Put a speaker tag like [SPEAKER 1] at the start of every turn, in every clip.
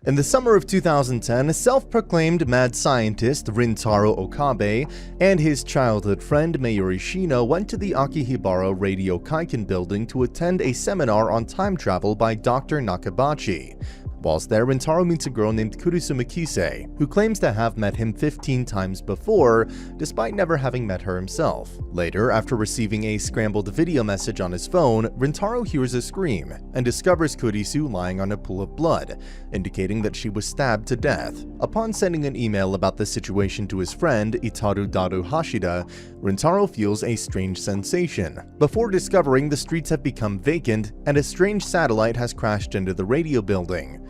[SPEAKER 1] In the summer of 2010, self-proclaimed mad scientist Rintaro Okabe and his childhood friend Mayuri Shino went to the Akihibara Radio Kaiken building to attend a seminar on time travel by Dr. Nakabachi. Whilst there, Rintaro meets a girl named Kurisu Mikise, who claims to have met him 15 times before, despite never having met her himself. Later, after receiving a scrambled video message on his phone, Rintaro hears a scream and discovers Kurisu lying on a pool of blood, indicating that she was stabbed to death. Upon sending an email about the situation to his friend, Itaru Daru Hashida, Rintaro feels a strange sensation, before discovering the streets have become vacant and a strange satellite has crashed into the radio building.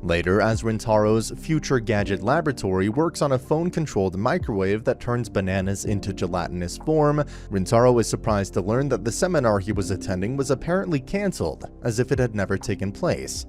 [SPEAKER 1] Later, as Rintaro's future gadget laboratory works on a phone-controlled microwave that turns bananas into gelatinous form, Rintaro is surprised to learn that the seminar he was attending was apparently cancelled, as if it had never taken place.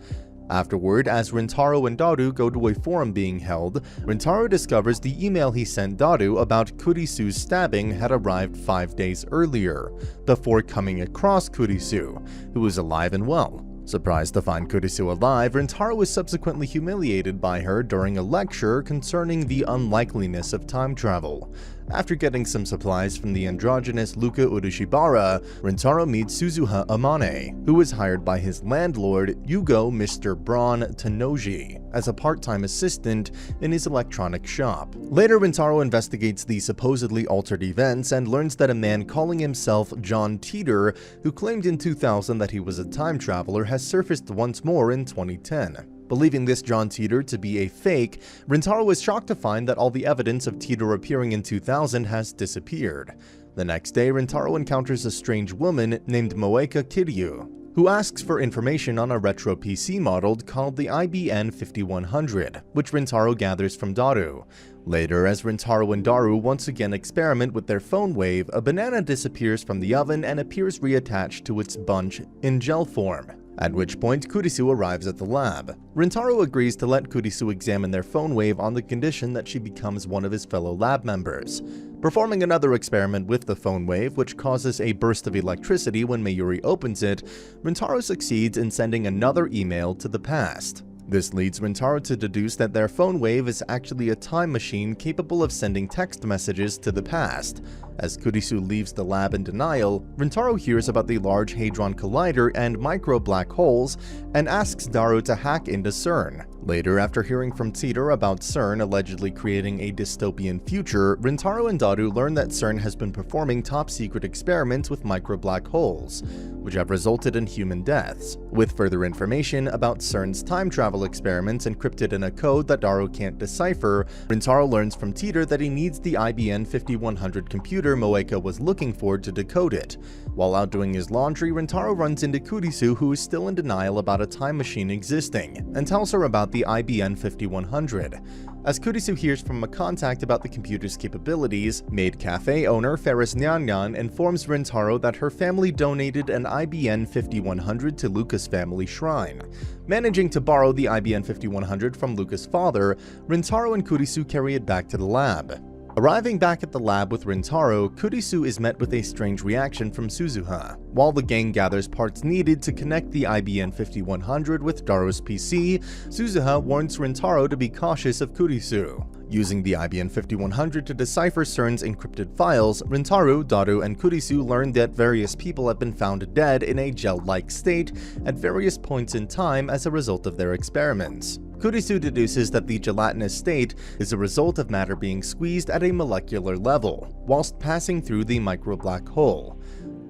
[SPEAKER 1] Afterward, as Rintaro and Daru go to a forum being held, Rintaro discovers the email he sent Daru about Kurisu's stabbing had arrived 5 days earlier, before coming across Kurisu, who was alive and well. Surprised to find Kurisu alive, Rintaro is subsequently humiliated by her during a lecture concerning the unlikeliness of time travel. After getting some supplies from the androgynous Luca Urushibara, Rintaro meets Suzuha Amane, who was hired by his landlord, Yugo Mr. Braun Tanoji, as a part-time assistant in his electronic shop. Later, Rintaro investigates the supposedly altered events and learns that a man calling himself John Teeter, who claimed in 2000 that he was a time traveler, has surfaced once more in 2010. Believing this John Teeter to be a fake, Rintaro is shocked to find that all the evidence of Teeter appearing in 2000 has disappeared. The next day, Rintaro encounters a strange woman named Moeka Kiryu, who asks for information on a retro PC model called the IBN 5100, which Rintaro gathers from Daru. Later, as Rintaro and Daru once again experiment with their phone wave, a banana disappears from the oven and appears reattached to its bunch in gel form. At which point, Kurisu arrives at the lab. Rintaro agrees to let Kurisu examine their phone wave on the condition that she becomes one of his fellow lab members. Performing another experiment with the phone wave, which causes a burst of electricity when Mayuri opens it, Rintaro succeeds in sending another email to the past. This leads Rintaro to deduce that their phone wave is actually a time machine capable of sending text messages to the past. As Kurisu leaves the lab in denial, Rintaro hears about the Large Hadron Collider and micro black holes and asks Daru to hack into CERN. Later, after hearing from Teeter about CERN allegedly creating a dystopian future, Rintaro and Daru learn that CERN has been performing top-secret experiments with micro black holes, which have resulted in human deaths. With further information about CERN's time travel experiments encrypted in a code that Daru can't decipher, Rintaro learns from Teeter that he needs the IBN 5100 computer Moeka was looking for to decode it. While out doing his laundry, Rintaro runs into Kurisu, who is still in denial about a time machine existing, and tells her about the IBN 5100. As Kurisu hears from a contact about the computer's capabilities, maid cafe owner Ferris Nyanyan informs Rintaro that her family donated an IBN 5100 to Luca's family shrine. Managing to borrow the IBN 5100 from Luca's father, Rintaro and Kurisu carry it back to the lab. Arriving back at the lab with Rintaro, Kurisu is met with a strange reaction from Suzuha. While the gang gathers parts needed to connect the IBN 5100 with Daru's PC, Suzuha warns Rintaro to be cautious of Kurisu. Using the IBN 5100 to decipher CERN's encrypted files, Rintaro, Daru, and Kurisu learn that various people have been found dead in a gel-like state at various points in time as a result of their experiments. Kurisu deduces that the gelatinous state is a result of matter being squeezed at a molecular level, whilst passing through the micro black hole.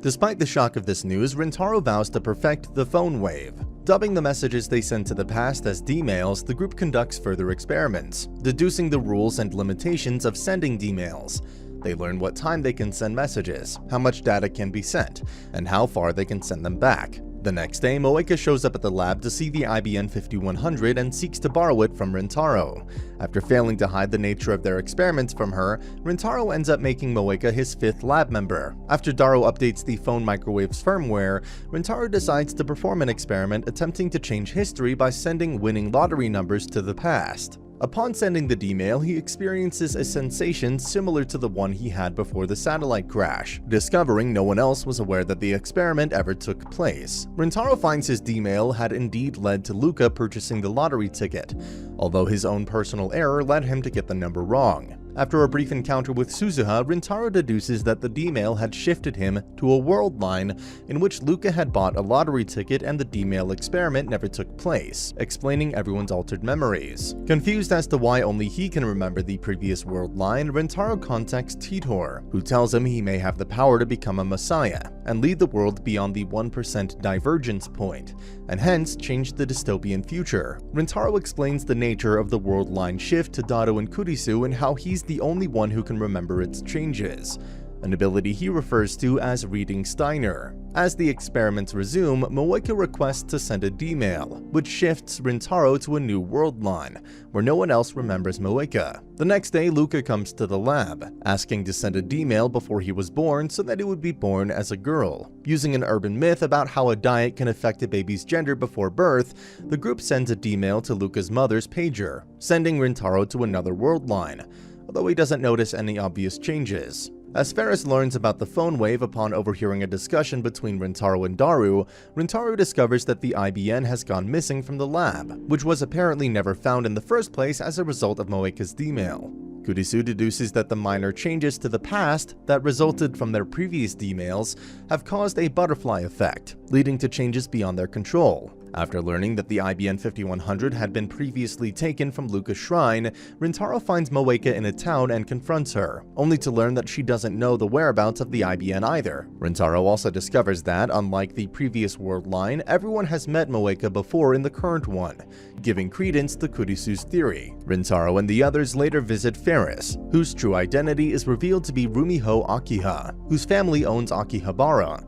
[SPEAKER 1] Despite the shock of this news, Rintaro vows to perfect the phone wave. Dubbing the messages they send to the past as D-mails, the group conducts further experiments, deducing the rules and limitations of sending D-mails. They learn what time they can send messages, how much data can be sent, and how far they can send them back. The next day, Moeka shows up at the lab to see the IBN 5100 and seeks to borrow it from Rintaro. After failing to hide the nature of their experiments from her, Rintaro ends up making Moeka his 5th lab member. After Daru updates the phone microwave's firmware, Rintaro decides to perform an experiment attempting to change history by sending winning lottery numbers to the past. Upon sending the D-mail, he experiences a sensation similar to the one he had before the satellite crash, discovering no one else was aware that the experiment ever took place. Rintaro finds his D-mail had indeed led to Luca purchasing the lottery ticket, although his own personal error led him to get the number wrong. After a brief encounter with Suzuha, Rintaro deduces that the D-mail had shifted him to a world line in which Luca had bought a lottery ticket and the D-mail experiment never took place, explaining everyone's altered memories. Confused as to why only he can remember the previous world line, Rintaro contacts Titor, who tells him he may have the power to become a messiah and lead the world beyond the 1% divergence point, and hence change the dystopian future. Rintaro explains the nature of the world line shift to Dado and Kurisu and how he's the only one who can remember its changes, an ability he refers to as reading Steiner. As the experiments resume, Moeka requests to send a D-mail, which shifts Rintaro to a new world line, where no one else remembers Moeka. The next day, Luca comes to the lab, asking to send a D-mail before he was born so that it would be born as a girl. Using an urban myth about how a diet can affect a baby's gender before birth, the group sends a D-mail to Luca's mother's pager, sending Rintaro to another world line, although he doesn't notice any obvious changes. As Ferris learns about the phone wave upon overhearing a discussion between Rintaro and Daru, Rintaro discovers that the IBN has gone missing from the lab, which was apparently never found in the first place as a result of Moeka's D-mail. Kurisu deduces that the minor changes to the past that resulted from their previous D-mails have caused a butterfly effect, leading to changes beyond their control. After learning that the IBN 5100 had been previously taken from Luca's shrine, Rintaro finds Moeka in a town and confronts her, only to learn that she doesn't know the whereabouts of the IBN either. Rintaro also discovers that, unlike the previous world line, everyone has met Moeka before in the current one, giving credence to Kurisu's theory. Rintaro and the others later visit Ferris, whose true identity is revealed to be Rumiho Akiha, whose family owns Akihabara.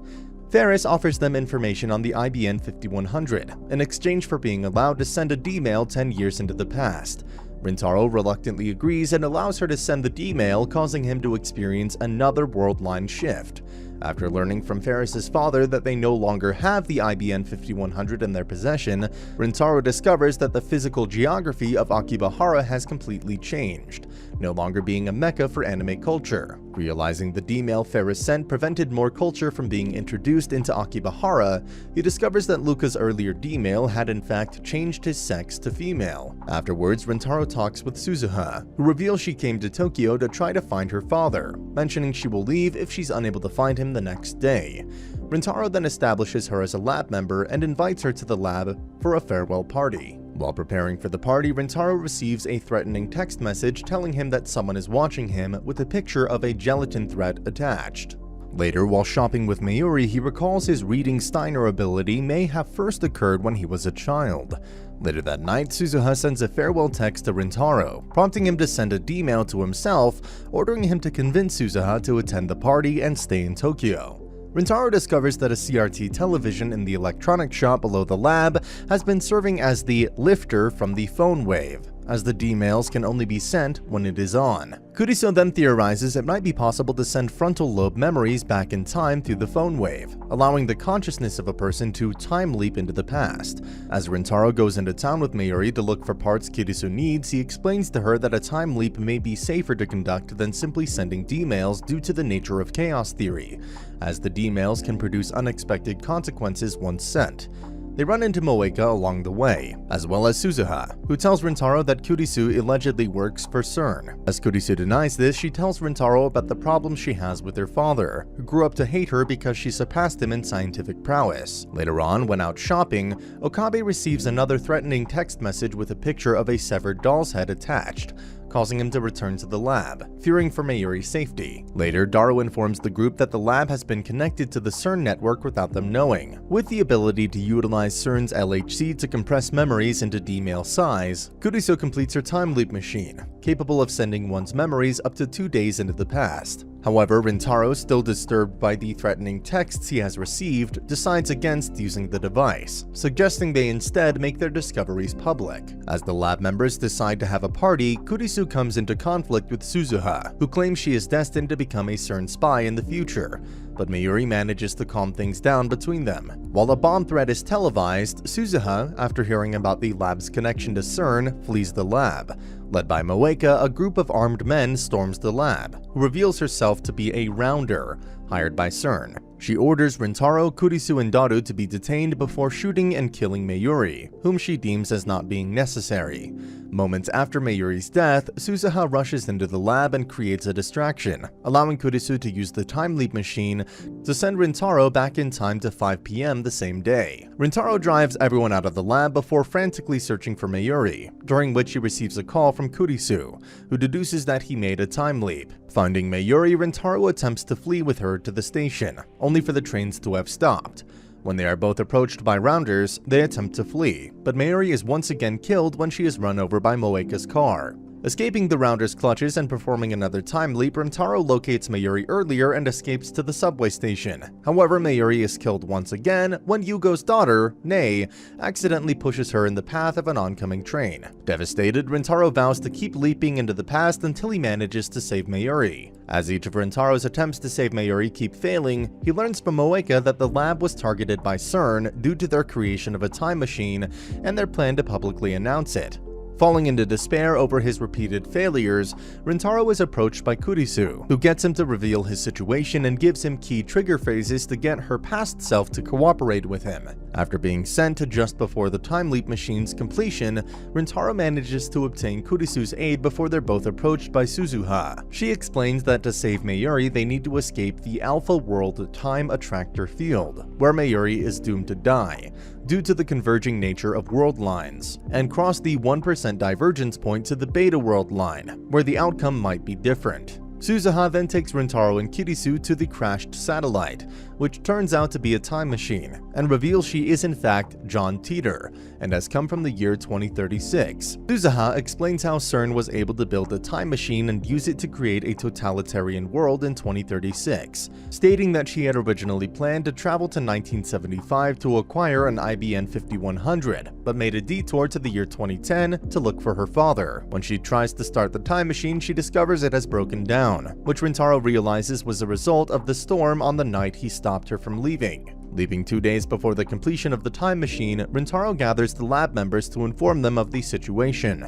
[SPEAKER 1] Ferris offers them information on the IBN 5100 in exchange for being allowed to send a D-mail 10 years into the past. Rintaro reluctantly agrees and allows her to send the D-mail, causing him to experience another world line shift. After learning from Ferris's father that they no longer have the IBN 5100 in their possession, Rintaro discovers that the physical geography of Akibahara has completely changed, no longer being a mecca for anime culture. Realizing the D-mail Ferris sent prevented more culture from being introduced into Akibahara, he discovers that Luca's earlier D-mail had in fact changed his sex to female. Afterwards, Rintaro talks with Suzuha, who reveals she came to Tokyo to try to find her father, mentioning she will leave if she's unable to find him the next day. Rintaro then establishes her as a lab member and invites her to the lab for a farewell party. While preparing for the party, Rintaro receives a threatening text message telling him that someone is watching him with a picture of a gelatin threat attached. Later, while shopping with Mayuri, he recalls his reading Steiner ability may have first occurred when he was a child. Later that night, Suzuha sends a farewell text to Rintaro, prompting him to send a D-mail to himself, ordering him to convince Suzuha to attend the party and stay in Tokyo. Rintaro discovers that a CRT television in the electronics shop below the lab has been serving as the lifter from the phone wave, as the D-mails can only be sent when it is on. Kurisu then theorizes it might be possible to send frontal lobe memories back in time through the phone wave, allowing the consciousness of a person to time leap into the past. As Rintaro goes into town with Mayuri to look for parts Kurisu needs, he explains to her that a time leap may be safer to conduct than simply sending D-mails due to the nature of chaos theory, as the D-mails can produce unexpected consequences once sent. They run into Moeka along the way, as well as Suzuha, who tells Rintaro that Kurisu allegedly works for CERN. As Kurisu denies this, she tells Rintaro about the problems she has with her father, who grew up to hate her because she surpassed him in scientific prowess. Later on, when out shopping, Okabe receives another threatening text message with a picture of a severed doll's head attached, causing him to return to the lab, fearing for Mayuri's safety. Later, Daru informs the group that the lab has been connected to the CERN network without them knowing. With the ability to utilize CERN's LHC to compress memories into D-mail size, Kurisu completes her time loop machine, capable of sending one's memories up to 2 days into the past. However, Rintaro, still disturbed by the threatening texts he has received, decides against using the device, suggesting they instead make their discoveries public. As the lab members decide to have a party, Kurisu comes into conflict with Suzuha, who claims she is destined to become a CERN spy in the future. but Mayuri manages to calm things down between them. While a bomb threat is televised, Suzuha, after hearing about the lab's connection to CERN, flees the lab. Led by Moeka, a group of armed men storms the lab, who reveals herself to be a rounder, hired by CERN. She orders Rintaro, Kurisu, and Daru to be detained before shooting and killing Mayuri, whom she deems as not being necessary. Moments after Mayuri's death, Suzuha rushes into the lab and creates a distraction, allowing Kurisu to use the time leap machine to send Rintaro back in time to 5 p.m. the same day. Rintaro drives everyone out of the lab before frantically searching for Mayuri, during which he receives a call from Kurisu, who deduces that he made a time leap. Finding Mayuri, Rintaro attempts to flee with her to the station, only for the trains to have stopped. When they are both approached by rounders, they attempt to flee, but Mayuri is once again killed when she is run over by Moeka's car. Escaping the rounders' clutches and performing another time leap, Rintaro locates Mayuri earlier and escapes to the subway station. However, Mayuri is killed once again when Yugo's daughter, Nei, accidentally pushes her in the path of an oncoming train. Devastated, Rintaro vows to keep leaping into the past until he manages to save Mayuri. As each of Rintaro's attempts to save Mayuri keep failing, he learns from Moeka that the lab was targeted by CERN due to their creation of a time machine and their plan to publicly announce it. Falling into despair over his repeated failures, Rintaro is approached by Kurisu, who gets him to reveal his situation and gives him key trigger phrases to get her past self to cooperate with him. After being sent to just before the time leap machine's completion, Rintaro manages to obtain Kurisu's aid before they're both approached by Suzuha. She explains that to save Mayuri, they need to escape the Alpha World Time Attractor Field, where Mayuri is doomed to die due to the converging nature of world lines, and cross the 1% divergence point to the Beta World line, where the outcome might be different. Suzuha then takes Rintaro and Kurisu to the crashed satellite, which turns out to be a time machine, and reveals she is in fact John Teeter, and has come from the year 2036. Suzuha explains how CERN was able to build a time machine and use it to create a totalitarian world in 2036, stating that she had originally planned to travel to 1975 to acquire an IBM 5100, but made a detour to the year 2010 to look for her father. When she tries to start the time machine, she discovers it has broken down, which Rintaro realizes was a result of the storm on the night he stopped her from leaving. Leaving 2 days before the completion of the time machine, Rintaro gathers the lab members to inform them of the situation.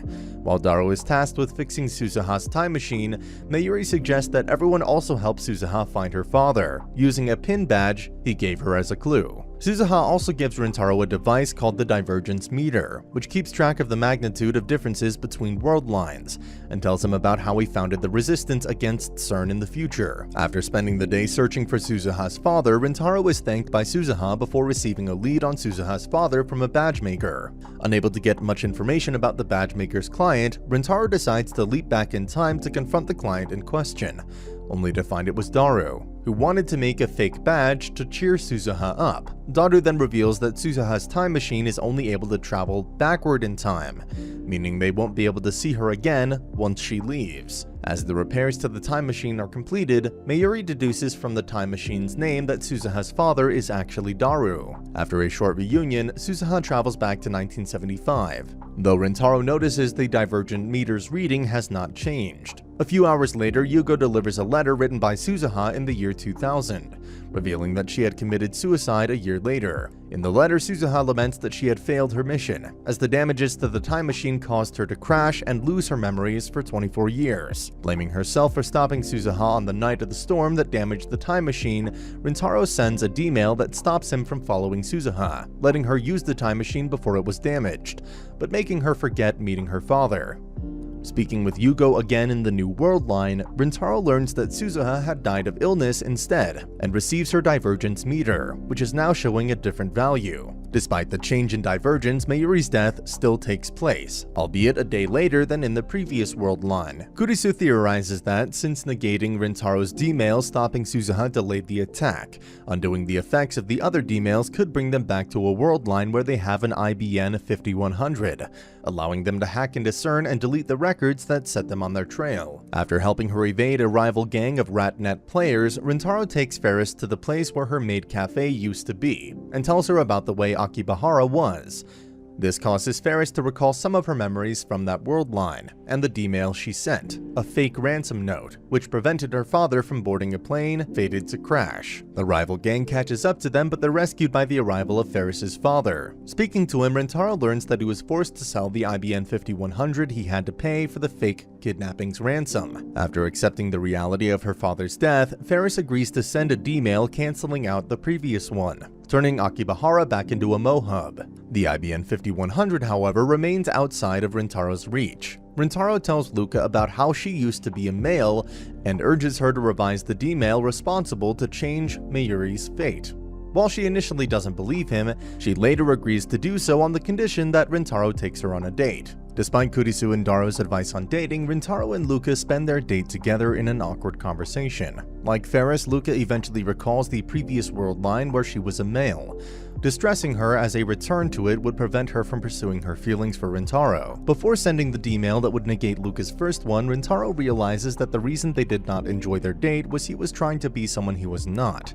[SPEAKER 1] While Daru is tasked with fixing Suzuha's time machine, Mayuri suggests that everyone also help Suzuha find her father, using a pin badge he gave her as a clue. Suzuha also gives Rintaro a device called the divergence meter, which keeps track of the magnitude of differences between world lines, and tells him about how he founded the resistance against CERN in the future. After spending the day searching for Suzuha's father, Rintaro is thanked by Suzuha before receiving a lead on Suzuha's father from a badge maker. Unable to get much information about the badge maker's client, Rintaro decides to leap back in time to confront the client in question, only to find it was Daru, who wanted to make a fake badge to cheer Suzuha up. Daru then reveals that Suzuha's time machine is only able to travel backward in time, meaning they won't be able to see her again once she leaves. As the repairs to the time machine are completed, Mayuri deduces from the time machine's name that Suzuha's father is actually Daru. After a short reunion, Suzuha travels back to 1975, though Rintaro notices the divergent meter's reading has not changed. A few hours later, Yugo delivers a letter written by Suzuha in the year 2000, revealing that she had committed suicide a year later. In the letter, Suzuha laments that she had failed her mission, as the damages to the time machine caused her to crash and lose her memories for 24 years. Blaming herself for stopping Suzuha on the night of the storm that damaged the time machine, Rintaro sends a D-mail that stops him from following Suzuha, letting her use the time machine before it was damaged, but making her forget meeting her father. Speaking with Yugo again in the New World line, Rintaro learns that Suzuha had died of illness instead, and receives her divergence meter, which is now showing a different value. Despite the change in divergence, Mayuri's death still takes place, albeit a day later than in the previous world line. Kurisu theorizes that, since negating Rintaro's D-mail stopping Suzuha delayed the attack, undoing the effects of the other D-mails could bring them back to a world line where they have an IBN 5100, allowing them to hack into CERN and delete the records that set them on their trail. After helping her evade a rival gang of RatNet players, Rintaro takes Ferris to the place where her maid cafe used to be, and tells her about the way Akibahara was. This causes Ferris to recall some of her memories from that world line and the D-mail she sent, a fake ransom note, which prevented her father from boarding a plane fated to crash. The rival gang catches up to them, but they're rescued by the arrival of Ferris's father. Speaking to him, Rintaro learns that he was forced to sell the IBN 5100 he had to pay for the fake kidnapping's ransom. After accepting the reality of her father's death, Ferris agrees to send a D-mail canceling out the previous one, turning Akibahara back into a Mohub. The IBN 5100, however, remains outside of Rintaro's reach. Rintaro tells Luca about how she used to be a male and urges her to revise the D-mail responsible to change Mayuri's fate. While she initially doesn't believe him, she later agrees to do so on the condition that Rintaro takes her on a date. Despite Kurisu and Daro's advice on dating, Rintaro and Luca spend their date together in an awkward conversation. Like Ferris, Luca eventually recalls the previous world line where she was a male, distressing her as a return to it would prevent her from pursuing her feelings for Rintaro. Before sending the D-mail that would negate Luca's first one, Rintaro realizes that the reason they did not enjoy their date was he was trying to be someone he was not.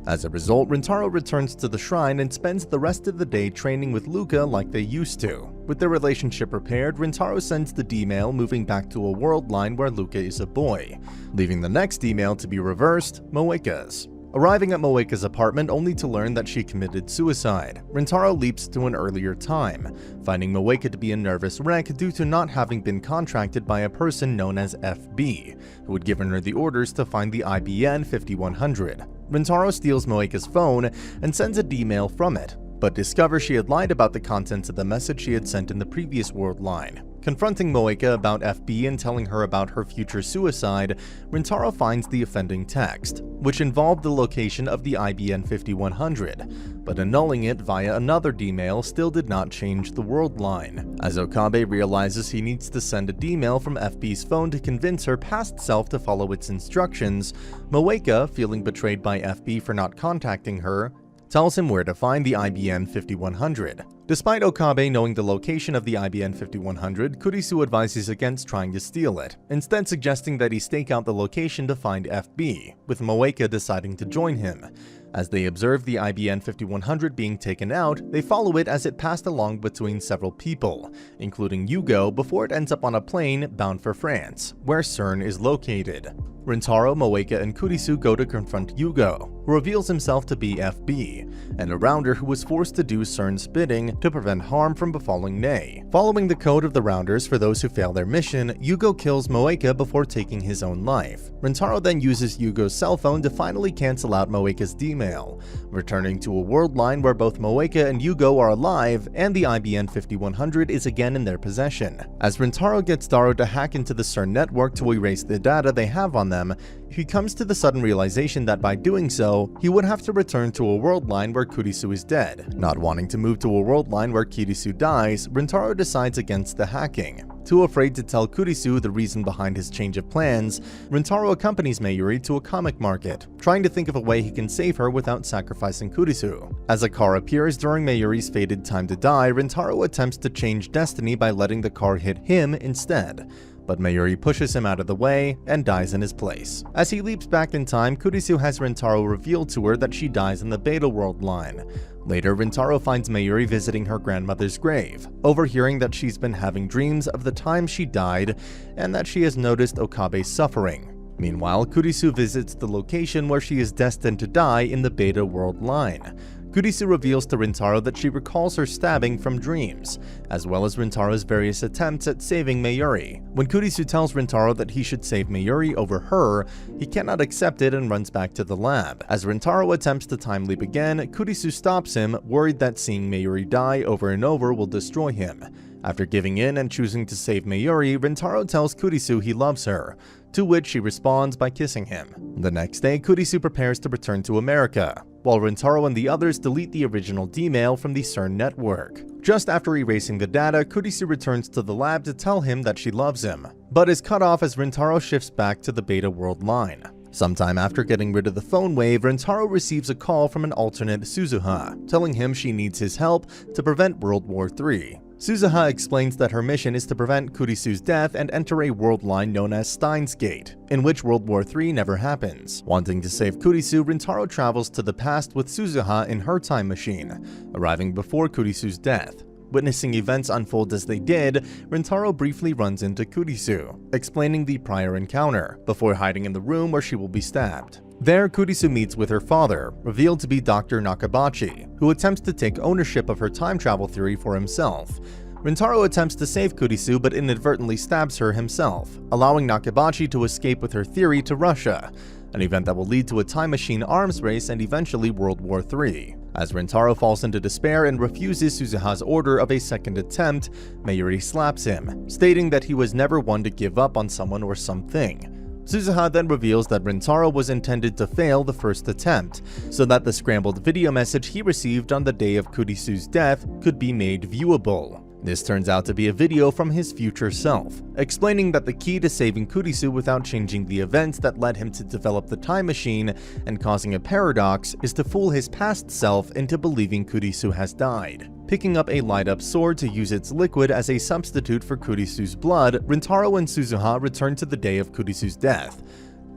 [SPEAKER 1] As a result, Rintaro returns to the shrine and spends the rest of the day training with Luca like they used to. With their relationship repaired, Rintaro sends the D-mail, moving back to a world line where Luca is a boy, leaving the next D-mail to be reversed, Moeka's. Arriving at Moeka's apartment only to learn that she committed suicide, Rintaro leaps to an earlier time, finding Moeka to be a nervous wreck due to not having been contracted by a person known as FB, who had given her the orders to find the IBN 5100. Rintaro steals Moeka's phone and sends a D-mail from it, but discovers she had lied about the contents of the message she had sent in the previous world line. Confronting Moeka about FB and telling her about her future suicide, Rintaro finds the offending text, which involved the location of the IBN 5100, but annulling it via another D-mail still did not change the world line. As Okabe realizes he needs to send a D-mail from FB's phone to convince her past self to follow its instructions, Moeka, feeling betrayed by FB for not contacting her, tells him where to find the IBN 5100. Despite Okabe knowing the location of the IBN 5100, Kurisu advises against trying to steal it, instead suggesting that he stake out the location to find FB, with Moeka deciding to join him. As they observe the IBN 5100 being taken out, they follow it as it passed along between several people, including Yugo, before it ends up on a plane bound for France, where CERN is located. Rintaro, Moeka, and Kurisu go to confront Yugo, who reveals himself to be FB, and a rounder who was forced to do CERN's bidding to prevent harm from befalling Nei. Following the code of the rounders for those who fail their mission, Yugo kills Moeka before taking his own life. Rintaro then uses Yugo's cell phone to finally cancel out Moeka's D-mail, returning to a world line where both Moeka and Yugo are alive, and the IBN 5100 is again in their possession. As Rintaro gets Daro to hack into the CERN network to erase the data they have on them, he comes to the sudden realization that by doing so, he would have to return to a world line where Kurisu is dead. Not wanting to move to a world line where Kurisu dies, Rintaro decides against the hacking. Too afraid to tell Kurisu the reason behind his change of plans, Rintaro accompanies Mayuri to a comic market, trying to think of a way he can save her without sacrificing Kurisu. As a car appears during Mayuri's fated time to die, Rintaro attempts to change destiny by letting the car hit him instead, but Mayuri pushes him out of the way and dies in his place. As he leaps back in time, Kurisu has Rintaro reveal to her that she dies in the Beta World line. Later, Rintaro finds Mayuri visiting her grandmother's grave, overhearing that she's been having dreams of the time she died and that she has noticed Okabe's suffering. Meanwhile, Kurisu visits the location where she is destined to die in the Beta World line. Kurisu reveals to Rintaro that she recalls her stabbing from dreams, as well as Rintaro's various attempts at saving Mayuri. When Kurisu tells Rintaro that he should save Mayuri over her, he cannot accept it and runs back to the lab. As Rintaro attempts to time leap again, Kurisu stops him, worried that seeing Mayuri die over and over will destroy him. After giving in and choosing to save Mayuri, Rintaro tells Kurisu he loves her, to which she responds by kissing him. The next day, Kurisu prepares to return to America, while Rintaro and the others delete the original D-mail from the CERN network. Just after erasing the data, Kurisu returns to the lab to tell him that she loves him, but is cut off as Rintaro shifts back to the Beta World line. Sometime after getting rid of the phone wave, Rintaro receives a call from an alternate Suzuha, telling him she needs his help to prevent World War III. Suzuha explains that her mission is to prevent Kurisu's death and enter a world line known as Steins Gate, in which World War III never happens. Wanting to save Kurisu, Rintaro travels to the past with Suzuha in her time machine, arriving before Kurisu's death. Witnessing events unfold as they did, Rintaro briefly runs into Kurisu, explaining the prior encounter, before hiding in the room where she will be stabbed. There, Kurisu meets with her father, revealed to be Dr. Nakabachi, who attempts to take ownership of her time travel theory for himself. Rintaro attempts to save Kurisu but inadvertently stabs her himself, allowing Nakabachi to escape with her theory to Russia, an event that will lead to a time machine arms race and eventually World War III. As Rintaro falls into despair and refuses Suzuha's order of a second attempt, Mayuri slaps him, stating that he was never one to give up on someone or something. Suzuha then reveals that Rintaro was intended to fail the first attempt, so that the scrambled video message he received on the day of Kurisu's death could be made viewable. This turns out to be a video from his future self, explaining that the key to saving Kurisu without changing the events that led him to develop the time machine and causing a paradox is to fool his past self into believing Kurisu has died. Picking up a light-up sword to use its liquid as a substitute for Kurisu's blood, Rintaro and Suzuha return to the day of Kurisu's death.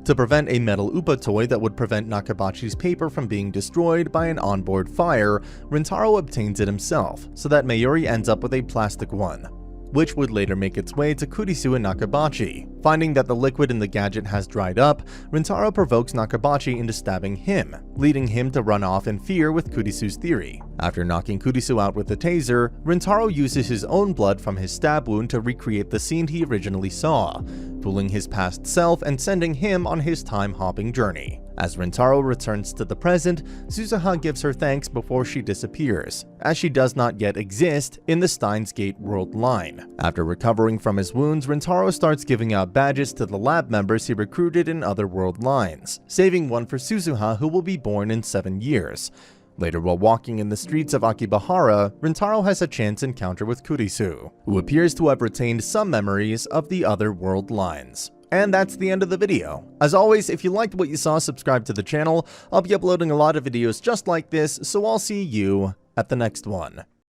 [SPEAKER 1] To prevent a metal Upa toy that would prevent Nakabachi's paper from being destroyed by an onboard fire, Rintaro obtains it himself, so that Mayuri ends up with a plastic one, which would later make its way to Kurisu and Nakabachi. Finding that the liquid in the gadget has dried up, Rintaro provokes Nakabachi into stabbing him, leading him to run off in fear with Kurisu's theory. After knocking Kurisu out with a taser, Rintaro uses his own blood from his stab wound to recreate the scene he originally saw, fooling his past self and sending him on his time-hopping journey. As Rintaro returns to the present, Suzuha gives her thanks before she disappears, as she does not yet exist in the Steins Gate world line. After recovering from his wounds, Rintaro starts giving out badges to the lab members he recruited in other world lines, saving one for Suzuha, who will be born in 7 years. Later, while walking in the streets of Akibahara, Rintaro has a chance encounter with Kurisu, who appears to have retained some memories of the other world lines. And that's the end of the video. As always, if you liked what you saw, subscribe to the channel. I'll be uploading a lot of videos just like this, so I'll see you at the next one.